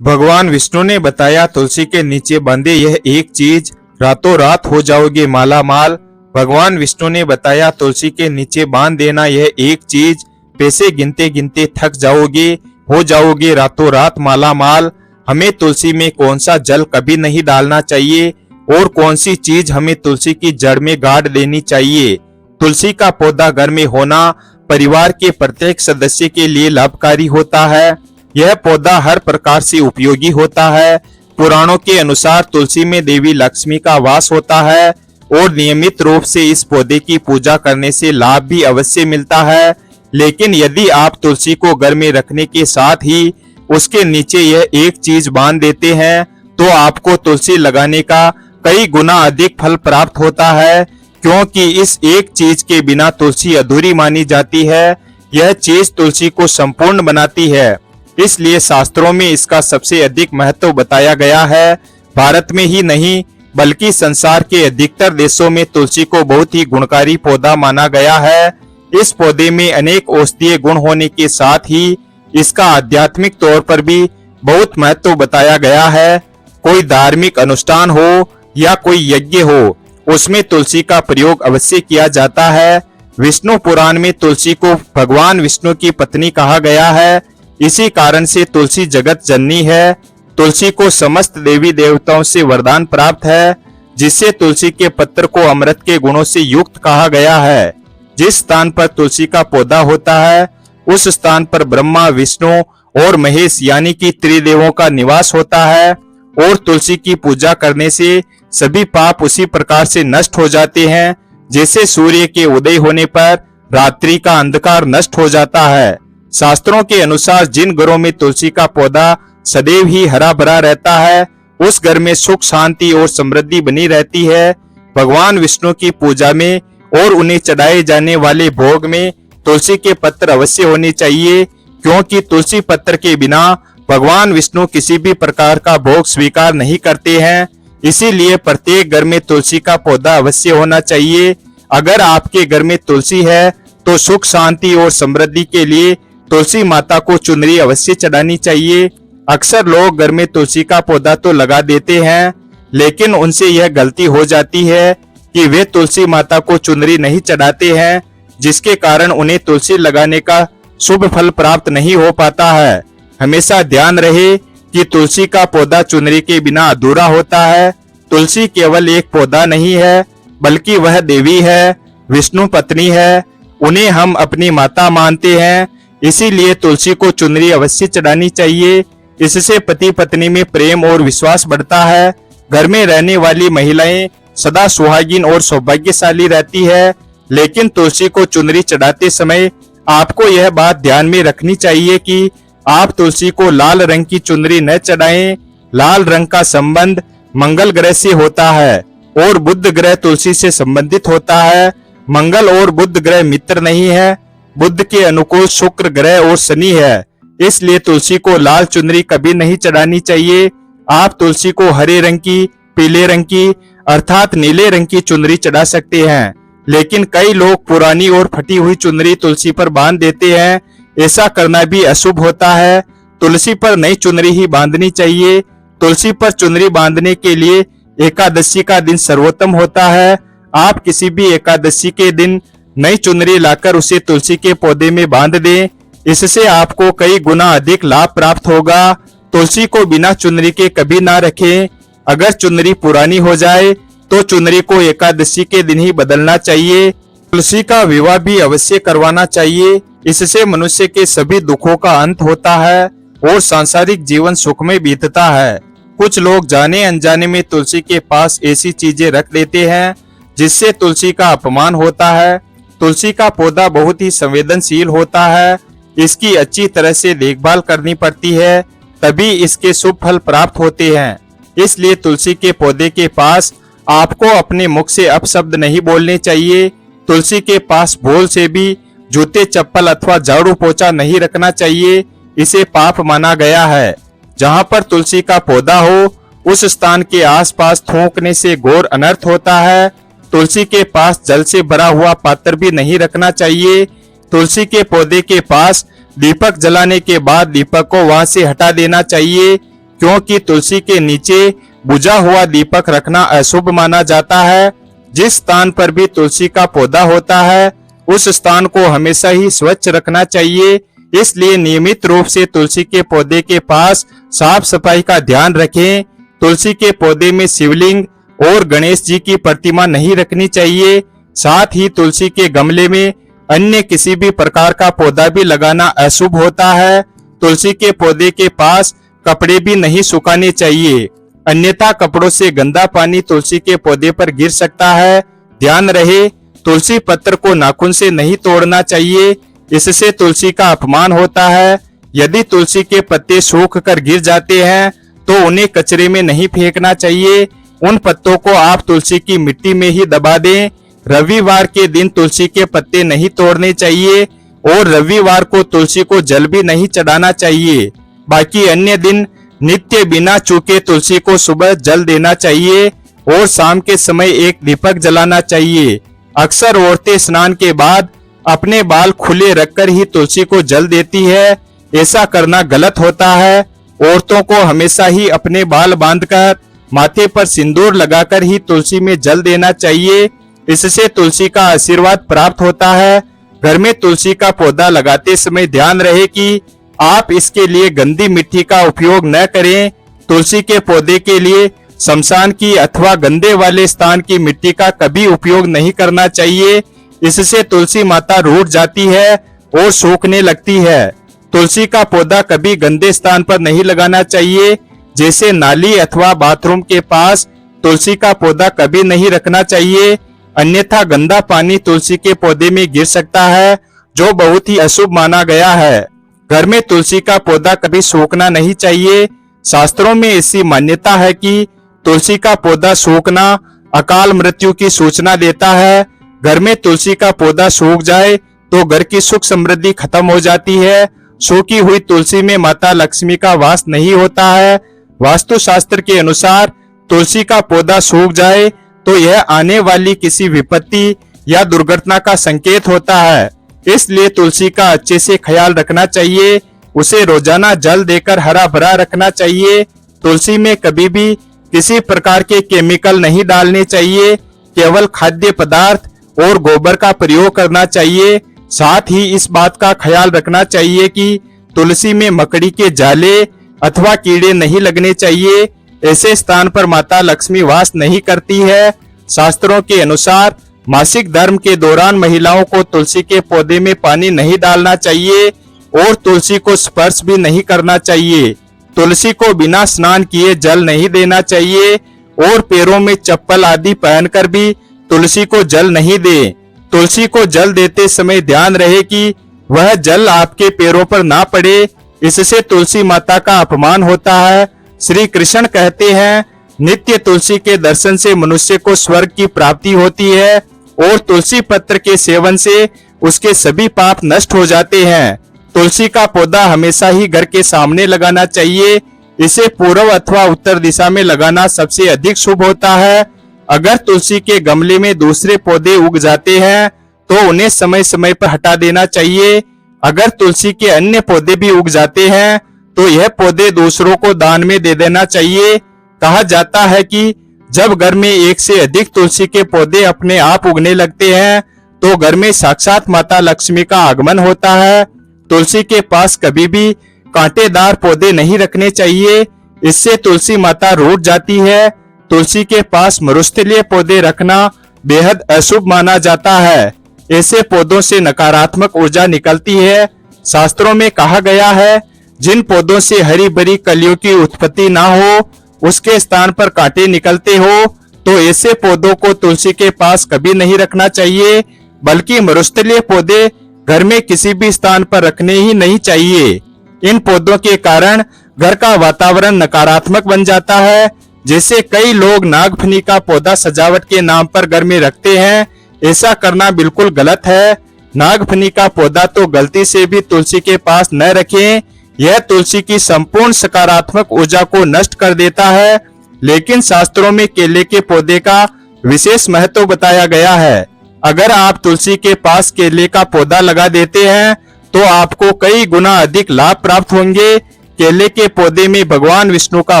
भगवान विष्णु ने बताया तुलसी के नीचे बांधे यह एक चीज, रातों रात हो जाओगे माला माल। भगवान विष्णु ने बताया तुलसी के नीचे बांध देना यह एक चीज, पैसे गिनते गिनते थक जाओगे, हो जाओगे रातों रात माला माल। हमें तुलसी में कौन सा जल कभी नहीं डालना चाहिए और कौन सी चीज हमें तुलसी की जड़ में गाड़ देनी चाहिए। तुलसी का पौधा घर में होना परिवार के प्रत्येक सदस्य के लिए लाभकारी होता है। यह पौधा हर प्रकार से उपयोगी होता है। पुराणों के अनुसार तुलसी में देवी लक्ष्मी का वास होता है और नियमित रूप से इस पौधे की पूजा करने से लाभ भी अवश्य मिलता है। लेकिन यदि आप तुलसी को घर में रखने के साथ ही उसके नीचे यह एक चीज बांध देते हैं तो आपको तुलसी लगाने का कई गुना अधिक फल प्राप्त होता है, क्योंकि इस एक चीज के बिना तुलसी अधूरी मानी जाती है। यह चीज तुलसी को संपूर्ण बनाती है, इसलिए शास्त्रों में इसका सबसे अधिक महत्व बताया गया है। भारत में ही नहीं बल्कि संसार के अधिकतर देशों में तुलसी को बहुत ही गुणकारी पौधा माना गया है। इस पौधे में अनेक औषधीय गुण होने के साथ ही इसका आध्यात्मिक तौर पर भी बहुत महत्व बताया गया है। कोई धार्मिक अनुष्ठान हो या कोई यज्ञ हो, उसमें तुलसी का प्रयोग अवश्य किया जाता है। विष्णु पुराण में तुलसी को भगवान विष्णु की पत्नी कहा गया है। इसी कारण से तुलसी जगत जननी है। तुलसी को समस्त देवी देवताओं से वरदान प्राप्त है, जिससे तुलसी के पत्र को अमृत के गुणों से युक्त कहा गया है। जिस स्थान पर तुलसी का पौधा होता है उस स्थान पर ब्रह्मा, विष्णु और महेश यानी कि त्रिदेवों का निवास होता है। और तुलसी की पूजा करने से सभी पाप उसी प्रकार से नष्ट हो जाते हैं जैसे सूर्य के उदय होने पर रात्रि का अंधकार नष्ट हो जाता है। शास्त्रों के अनुसार जिन घरों में तुलसी का पौधा सदैव ही हरा भरा रहता है उस घर में सुख, शांति और समृद्धि बनी रहती है। भगवान विष्णु की पूजा में और उन्हें चढ़ाए जाने वाले भोग में तुलसी के पत्र अवश्य होने चाहिए, क्योंकि तुलसी पत्र के बिना भगवान विष्णु किसी भी प्रकार का भोग स्वीकार नहीं करते हैं। इसीलिए प्रत्येक घर में तुलसी का पौधा अवश्य होना चाहिए। अगर आपके घर में तुलसी है तो सुख, शांति और समृद्धि के लिए तुलसी माता को चुनरी अवश्य चढ़ानी चाहिए। अक्सर लोग घर में तुलसी का पौधा तो लगा देते हैं, लेकिन उनसे यह गलती हो जाती है कि वे तुलसी माता को चुनरी नहीं चढ़ाते हैं, जिसके कारण उन्हें तुलसी लगाने का शुभ फल प्राप्त नहीं हो पाता है। हमेशा ध्यान रहे कि तुलसी का पौधा चुनरी के बिना अधूरा होता है। तुलसी केवल एक पौधा नहीं है, बल्कि वह देवी है, विष्णु पत्नी है। उन्हें हम अपनी माता मानते हैं, इसीलिए तुलसी को चुनरी अवश्य चढ़ानी चाहिए। इससे पति पत्नी में प्रेम और विश्वास बढ़ता है। घर में रहने वाली महिलाएं सदा सुहागिन और सौभाग्यशाली रहती है। लेकिन तुलसी को चुनरी चढ़ाते समय आपको यह बात ध्यान में रखनी चाहिए कि आप तुलसी को लाल रंग की चुनरी न चढ़ाएं। लाल रंग का संबंध मंगल ग्रह से होता है और बुध ग्रह तुलसी से संबंधित होता है। मंगल और बुध ग्रह मित्र नहीं है। बुध के अनुकूल शुक्र ग्रह और शनि है, इसलिए तुलसी को लाल चुनरी कभी नहीं चढ़ानी चाहिए। आप तुलसी को हरे रंग की, पीले रंग की अर्थात नीले रंग की चुनरी चढ़ा सकते हैं। लेकिन कई लोग पुरानी और फटी हुई चुनरी तुलसी पर बांध देते हैं। ऐसा करना भी अशुभ होता है। तुलसी पर नई चुनरी ही बांधनी चाहिए। तुलसी पर चुनरी बांधने के लिए एकादशी का दिन सर्वोत्तम होता है। आप किसी भी एकादशी के दिन नई चुनरी लाकर उसे तुलसी के पौधे में बांध दें। इससे आपको कई गुना अधिक लाभ प्राप्त होगा। तुलसी को बिना चुनरी के कभी ना रखें। अगर चुनरी पुरानी हो जाए तो चुनरी को एकादशी के दिन ही बदलना चाहिए। तुलसी का विवाह भी अवश्य करवाना चाहिए। इससे मनुष्य के सभी दुखों का अंत होता है और सांसारिक जीवन सुख में बीतता है। कुछ लोग जाने अनजाने में तुलसी के पास ऐसी चीजें रख देते हैं जिससे तुलसी का अपमान होता है। तुलसी का पौधा बहुत ही संवेदनशील होता है। इसकी अच्छी तरह से देखभाल करनी पड़ती है, तभी इसके शुभ फल प्राप्त होते हैं। इसलिए तुलसी के पौधे के पास आपको अपने मुख से अपशब्द नहीं बोलने चाहिए। तुलसी के पास भूल से भी जूते, चप्पल अथवा झाड़ू पोछा नहीं रखना चाहिए। इसे पाप माना गया है। जहाँ पर तुलसी का पौधा हो उस स्थान के आसपास थूकने से घोर अनर्थ होता है। तुलसी के पास जल से भरा हुआ पात्र भी नहीं रखना चाहिए। तुलसी के पौधे के पास दीपक जलाने के बाद दीपक को वहां से हटा देना चाहिए, क्योंकि तुलसी के नीचे बुझा हुआ दीपक रखना अशुभ माना जाता है। जिस स्थान पर भी तुलसी का पौधा होता है उस स्थान को हमेशा ही स्वच्छ रखना चाहिए। इसलिए नियमित रूप से तुलसी के पौधे के पास साफ सफाई का ध्यान रखें। तुलसी के पौधे में शिवलिंग और गणेश जी की प्रतिमा नहीं रखनी चाहिए। साथ ही तुलसी के गमले में अन्य किसी भी प्रकार का पौधा भी लगाना अशुभ होता है। तुलसी के पौधे के पास कपड़े भी नहीं सुखाने चाहिए, अन्यथा कपड़ों से गंदा पानी तुलसी के पौधे पर गिर सकता है। ध्यान रहे, तुलसी पत्र को नाखून से नहीं तोड़ना चाहिए, इससे तुलसी का अपमान होता है। यदि तुलसी के पत्ते सूख कर गिर जाते हैं तो उन्हें कचरे में नहीं फेंकना चाहिए, उन पत्तों को आप तुलसी की मिट्टी में ही दबा दें। रविवार के दिन तुलसी के पत्ते नहीं तोड़ने चाहिए और रविवार को तुलसी को जल भी नहीं चढ़ाना चाहिए। बाकी अन्य दिन नित्य बिना चूके तुलसी को सुबह जल देना चाहिए और शाम के समय एक दीपक जलाना चाहिए। अक्सर औरतें स्नान के बाद अपने बाल खुले रखकर ही तुलसी को जल देती है, ऐसा करना गलत होता है। औरतों को हमेशा ही अपने बाल बांधकर माथे पर सिंदूर लगाकर ही तुलसी में जल देना चाहिए, इससे तुलसी का आशीर्वाद प्राप्त होता है। घर में तुलसी का पौधा लगाते समय ध्यान रहे कि आप इसके लिए गंदी मिट्टी का उपयोग न करें। तुलसी के पौधे के लिए शमशान की अथवा गंदे वाले स्थान की मिट्टी का कभी उपयोग नहीं करना चाहिए, इससे तुलसी माता रूठ जाती है और सूखने लगती है। तुलसी का पौधा कभी गंदे स्थान पर नहीं लगाना चाहिए, जैसे नाली अथवा बाथरूम के पास तुलसी का पौधा कभी नहीं रखना चाहिए, अन्यथा गंदा पानी तुलसी के पौधे में गिर सकता है, जो बहुत ही अशुभ माना गया है। घर में तुलसी का पौधा कभी सूखना नहीं चाहिए। शास्त्रों में ऐसी मान्यता है कि तुलसी का पौधा सूखना अकाल मृत्यु की सूचना देता है। घर में तुलसी का पौधा सूख जाए तो घर की सुख समृद्धि खत्म हो जाती है। सूखी हुई तुलसी में माता लक्ष्मी का वास नहीं होता है। वास्तु शास्त्र के अनुसार तुलसी का पौधा सूख जाए तो यह आने वाली किसी विपत्ति या दुर्घटना का संकेत होता है। इसलिए तुलसी का अच्छे से ख्याल रखना चाहिए, उसे रोजाना जल देकर हरा भरा रखना चाहिए। तुलसी में कभी भी किसी प्रकार के केमिकल नहीं डालने चाहिए, केवल खाद्य पदार्थ और गोबर का प्रयोग करना चाहिए। साथ ही इस बात का ख्याल रखना चाहिए कि तुलसी में मकड़ी के जाले अथवा कीड़े नहीं लगने चाहिए, ऐसे स्थान पर माता लक्ष्मी वास नहीं करती है। शास्त्रों के अनुसार मासिक धर्म के दौरान महिलाओं को तुलसी के पौधे में पानी नहीं डालना चाहिए और तुलसी को स्पर्श भी नहीं करना चाहिए। तुलसी को बिना स्नान किए जल नहीं देना चाहिए और पैरों में चप्पल आदि पहनकर भी तुलसी को जल नहीं दे। तुलसी को जल देते समय ध्यान रहे कि वह जल आपके पैरों पर ना पड़े, इससे तुलसी माता का अपमान होता है। श्री कृष्ण कहते हैं, नित्य तुलसी के दर्शन से मनुष्य को स्वर्ग की प्राप्ति होती है और तुलसी पत्र के सेवन से उसके सभी पाप नष्ट हो जाते हैं। तुलसी का पौधा हमेशा ही घर के सामने लगाना चाहिए, इसे पूर्व अथवा उत्तर दिशा में लगाना सबसे अधिक शुभ होता है। अगर तुलसी के गमले में दूसरे पौधे उग जाते हैं तो उन्हें समय समय पर हटा देना चाहिए। अगर तुलसी के अन्य पौधे भी उग जाते हैं तो यह पौधे दूसरों को दान में दे देना चाहिए। कहा जाता है कि जब घर में एक से अधिक तुलसी के पौधे अपने आप उगने लगते हैं तो घर में साक्षात माता लक्ष्मी का आगमन होता है। तुलसी के पास कभी भी कांटेदार पौधे नहीं रखने चाहिए, इससे तुलसी माता रूठ जाती है। तुलसी के पास मरुस्थलीय पौधे रखना बेहद अशुभ माना जाता है, ऐसे पौधों से नकारात्मक ऊर्जा निकलती है। शास्त्रों में कहा गया है, जिन पौधों से हरी भरी कलियों की उत्पत्ति ना हो, उसके स्थान पर कांटे निकलते हो, तो ऐसे पौधों को तुलसी के पास कभी नहीं रखना चाहिए, बल्कि मरुस्थलीय पौधे घर में किसी भी स्थान पर रखने ही नहीं चाहिए। इन पौधों के कारण घर का वातावरण नकारात्मक बन जाता है। जैसे कई लोग नागफनी का पौधा सजावट के नाम पर घर में रखते हैं, ऐसा करना बिल्कुल गलत है। नागफनी का पौधा तो गलती से भी तुलसी के पास न रखें, यह तुलसी की संपूर्ण सकारात्मक ऊर्जा को नष्ट कर देता है। लेकिन शास्त्रों में केले के पौधे का विशेष महत्व बताया गया है। अगर आप तुलसी के पास केले का पौधा लगा देते हैं तो आपको कई गुना अधिक लाभ प्राप्त होंगे। केले के पौधे में भगवान विष्णु का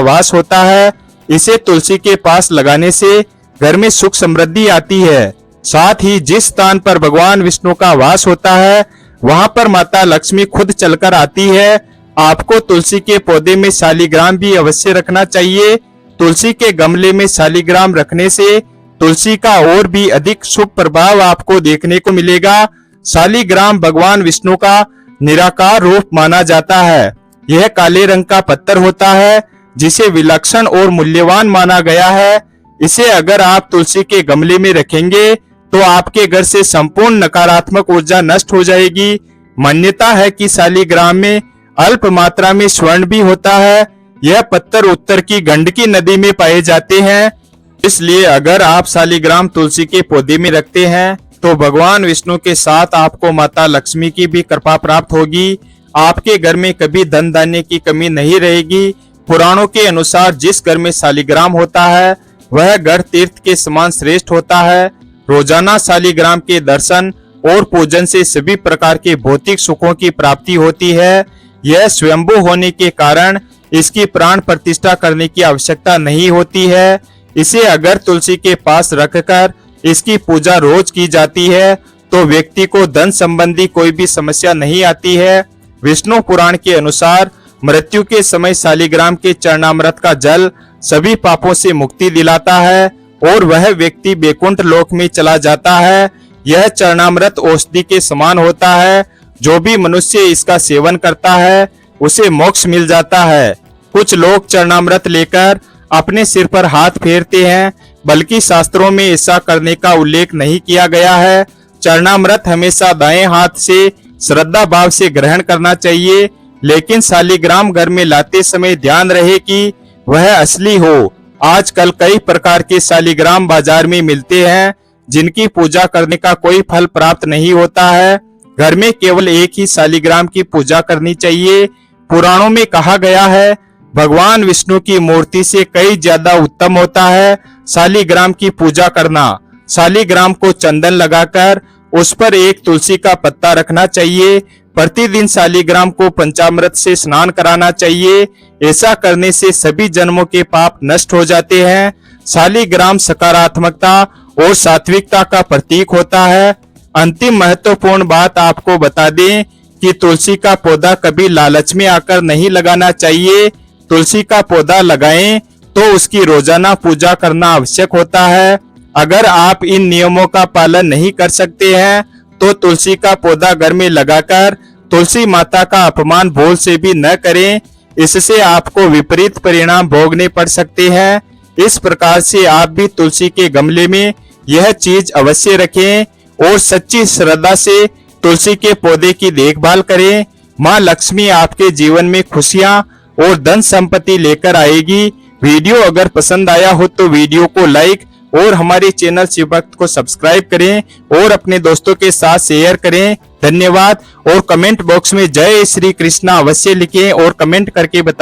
वास होता है। इसे तुलसी के पास लगाने से घर में सुख समृद्धि आती है। साथ ही जिस स्थान पर भगवान विष्णु का वास होता है वहां पर माता लक्ष्मी खुद चलकर आती है। आपको तुलसी के पौधे में शालिग्राम भी अवश्य रखना चाहिए। तुलसी के गमले में शालिग्राम रखने से तुलसी का और भी अधिक शुभ प्रभाव आपको देखने को मिलेगा। शालिग्राम भगवान विष्णु का निराकार रूप माना जाता है। यह काले रंग का पत्थर होता है जिसे विलक्षण और मूल्यवान माना गया है। इसे अगर आप तुलसी के गमले में रखेंगे तो आपके घर से संपूर्ण नकारात्मक ऊर्जा नष्ट हो जाएगी। मान्यता है कि शालिग्राम में अल्प मात्रा में स्वर्ण भी होता है। यह पत्थर उत्तर की गंडकी नदी में पाए जाते हैं। इसलिए अगर आप शालिग्राम तुलसी के पौधे में रखते हैं तो भगवान विष्णु के साथ आपको माता लक्ष्मी की भी कृपा प्राप्त होगी। आपके घर में कभी धन धान्य की कमी नहीं रहेगी। पुराणों के अनुसार जिस घर में शालिग्राम होता है वह घर तीर्थ के समान श्रेष्ठ होता है। रोजाना शालिग्राम के दर्शन और पूजन से सभी प्रकार के भौतिक सुखों की प्राप्ति होती है। यह स्वयंभू होने के कारण इसकी प्राण प्रतिष्ठा करने की आवश्यकता नहीं होती है। इसे अगर तुलसी के पास रखकर इसकी पूजा रोज की जाती है तो व्यक्ति को धन संबंधी कोई भी समस्या नहीं आती है। विष्णु पुराण के अनुसार मृत्यु के समय शालिग्राम के चरणामृत का जल सभी पापों से मुक्ति दिलाता है और वह व्यक्ति बैकुंठ लोक में चला जाता है। यह चरणामृत औषधि के समान होता है। जो भी मनुष्य इसका सेवन करता है उसे मोक्ष मिल जाता है। कुछ लोग चरणामृत लेकर अपने सिर पर हाथ फेरते हैं, बल्कि शास्त्रों में ऐसा करने का उल्लेख नहीं किया गया है। चरणामृत हमेशा दाएं हाथ से श्रद्धा भाव से ग्रहण करना चाहिए, लेकिन शालिग्राम घर में लाते समय ध्यान रहे कि वह असली हो। आजकल कई प्रकार के शालिग्राम बाजार में मिलते हैं जिनकी पूजा करने का कोई फल प्राप्त नहीं होता है। घर में केवल एक ही शालिग्राम की पूजा करनी चाहिए। पुराणों में कहा गया है भगवान विष्णु की मूर्ति से कई ज्यादा उत्तम होता है शालिग्राम की पूजा करना। शालिग्राम को चंदन लगाकर उस पर एक तुलसी का पत्ता रखना चाहिए। प्रतिदिन शालिग्राम को पंचामृत से स्नान कराना चाहिए। ऐसा करने से सभी जन्मों के पाप नष्ट हो जाते हैं। शालिग्राम सकारात्मकता और सात्विकता का प्रतीक होता है। अंतिम महत्वपूर्ण बात आपको बता दें कि तुलसी का पौधा कभी लालच में आकर नहीं लगाना चाहिए। तुलसी का पौधा लगाएं तो उसकी रोजाना पूजा करना आवश्यक होता है। अगर आप इन नियमों का पालन नहीं कर सकते हैं तो तुलसी का पौधा घर में लगाकर तुलसी माता का अपमान भूल से भी न करें। इससे आपको विपरीत परिणाम भोगने पड़ सकते हैं। इस प्रकार से आप भी तुलसी के गमले में यह चीज अवश्य रखें और सच्ची श्रद्धा से तुलसी के पौधे की देखभाल करें। माँ लक्ष्मी आपके जीवन में खुशियां और धन संपत्ति लेकर आएगी। वीडियो अगर पसंद आया हो तो वीडियो को लाइक और हमारे चैनल शिव भक्त को सब्सक्राइब करें और अपने दोस्तों के साथ शेयर करें। धन्यवाद। और कमेंट बॉक्स में जय श्री कृष्णा अवश्य लिखें और कमेंट करके बताएं।